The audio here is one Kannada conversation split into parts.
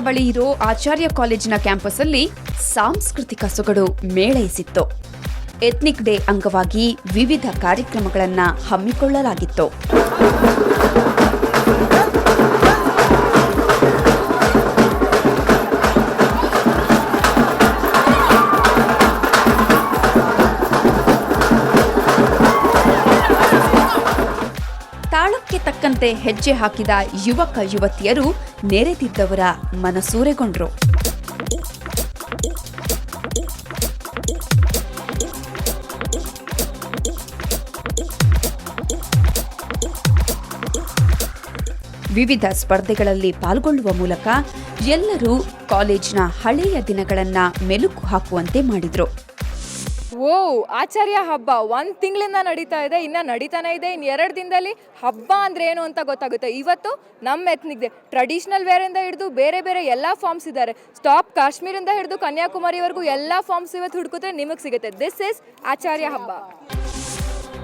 ಬಳಿ ಇರೋ ಆಚಾರ್ಯ ಕಾಲೇಜಿನ ಕ್ಯಾಂಪಸ್ಸಲ್ಲಿ ಸಾಂಸ್ಕೃತಿಕ ಸೊಗಡು ಮೇಳೈಸಿತ್ತು. ಎಥ್ನಿಕ್ ಡೇ ಅಂಗವಾಗಿ ವಿವಿಧ ಕಾರ್ಯಕ್ರಮಗಳನ್ನು ಹಮ್ಮಿಕೊಳ್ಳಲಾಗಿತ್ತು. ತಾಳಕ್ಕೆ ತಕ್ಕಂತೆ ಹೆಜ್ಜೆ ಹಾಕಿದ ಯುವಕ ಯುವತಿಯರು ನೆರೆದಿದ್ದವರ ಮನಸೂರೆಗೊಂಡ್ರು. ವಿವಿಧ ಸ್ಪರ್ಧೆಗಳಲ್ಲಿ ಪಾಲ್ಗೊಳ್ಳುವ ಮೂಲಕ ಎಲ್ಲರೂ ಕಾಲೇಜಿನ ಹಳೆಯ ದಿನಗಳನ್ನ ಮೆಲುಕು ಹಾಕುವಂತೆ ಮಾಡಿದ್ರು. ಓ, ಆಚಾರ್ಯ ಹಬ್ಬ 1 ತಿಂಗಳಿಂದ ನಡೀತಾ ಇದೆ, ಇನ್ನ ನಡೀತಾನೆ ಇದೆ. ಇನ್ನು 2 ದಿನದಲ್ಲಿ ಹಬ್ಬ ಅಂದ್ರೆ ಏನು ಅಂತ ಗೊತ್ತಾಗುತ್ತೆ. ಇವತ್ತು ನಮ್ಮ ಎಥ್ನಿಕ್ ಡೇ, ಟ್ರೆಡಿಷನಲ್ ವೇರ್ ಇಂದ ಹಿಡಿದು ಬೇರೆ ಬೇರೆ ಎಲ್ಲ ಫಾರ್ಮ್ಸ್ ಇದ್ದಾರೆ. ಸ್ಟಾಪ್ ಕಾಶ್ಮೀರಿಂದ ಹಿಡಿದು ಕನ್ಯಾಕುಮಾರಿವರೆಗೂ ಎಲ್ಲ ಫಾರ್ಮ್ಸ್ ಇವತ್ತು ಹುಡುಕಿದ್ರೆ ನಿಮಗೆ ಸಿಗುತ್ತೆ. ದಿಸ್ ಇಸ್ ಆಚಾರ್ಯ ಹಬ್ಬ.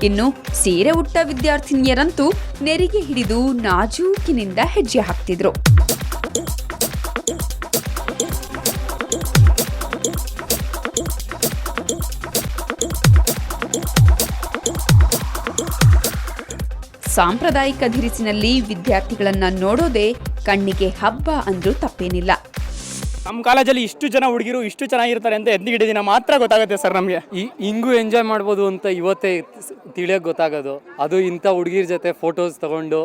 ಇನ್ನು ಸೀರೆ ಉಟ್ಟ ವಿದ್ಯಾರ್ಥಿನಿಯರಂತೂ ನೆರಿಗೆ ಹಿಡಿದು ನಾಜೂಕಿನಿಂದ ಹೆಜ್ಜೆ ಹಾಕ್ತಿದ್ರು. ಸಾಂಪ್ರದಾಯಿಕ ಧಿರಿಸಿನಲ್ಲಿ ವಿದ್ಯಾರ್ಥಿಗಳನ್ನ ನೋಡೋದೇ ಕಣ್ಣಿಗೆ ಹಬ್ಬ ಅಂದ್ರೂ ತಪ್ಪೇನಿಲ್ಲ. ನಮ್ಮ ಕಾಲೇಜಲ್ಲಿ ಇಷ್ಟು ಜನ ಹುಡುಗಿರು ಇಷ್ಟು ಚೆನ್ನಾಗಿರ್ತಾರೆ ಅಂತ ಎಥ್ನಿಕ್ ಡೇ ದಿನ ಮಾತ್ರ ಗೊತ್ತಾಗುತ್ತೆ ಸರ್. ನಮಗೆ ಹಿಂಗೂ ಎಂಜಾಯ್ ಮಾಡ್ಬೋದು ಅಂತ ಇವತ್ತೇ ತಿಳಿಯೋಕೆ ಗೊತ್ತಾಗೋದು. ಅದು ಇಂಥ ಹುಡುಗಿರ ಜೊತೆ ಫೋಟೋಸ್ ತಗೊಂಡು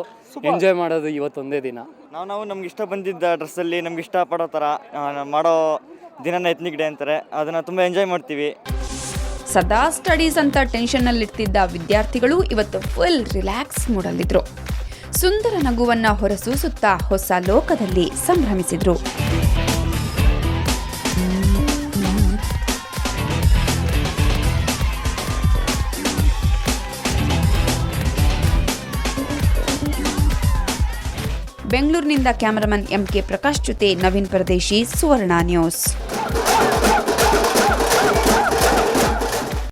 ಎಂಜಾಯ್ ಮಾಡೋದು ಇವತ್ತೊಂದೇ ದಿನ. ನಾವು ನಮ್ಗೆ ಇಷ್ಟ ಬಂದಿದ್ದ ಡ್ರೆಸ್ಸಲ್ಲಿ ನಮ್ಗೆ ಇಷ್ಟಪಡೋ ಥರ ಮಾಡೋ ದಿನನ ಎಥ್ನಿಕ್ ಡೇ ಅಂತಾರೆ. ಅದನ್ನು ತುಂಬ ಎಂಜಾಯ್ ಮಾಡ್ತೀವಿ. ಸದಾ ಸ್ಟಡೀಸ್ ಅಂತ ಟೆನ್ಷನ್ನಲ್ಲಿರ್ತಿದ್ದ ವಿದ್ಯಾರ್ಥಿಗಳು ಇವತ್ತು ಫುಲ್ ರಿಲ್ಯಾಕ್ಸ್ ಮೂಡಲ್ಲಿದ್ರು. ಸುಂದರ ನಗುವನ್ನ ಹೊರಸೂಸುತ್ತಾ ಹೊಸ ಲೋಕದಲ್ಲಿ ಸಂಭ್ರಮಿಸಿದ್ರು. ಬೆಂಗಳೂರಿನಿಂದ ಕ್ಯಾಮರಾಮನ್ MK ಪ್ರಕಾಶ್ ಜೊತೆ ನವೀನ್ ಪರದೇಶಿ, ಸುವರ್ಣ ನ್ಯೂಸ್.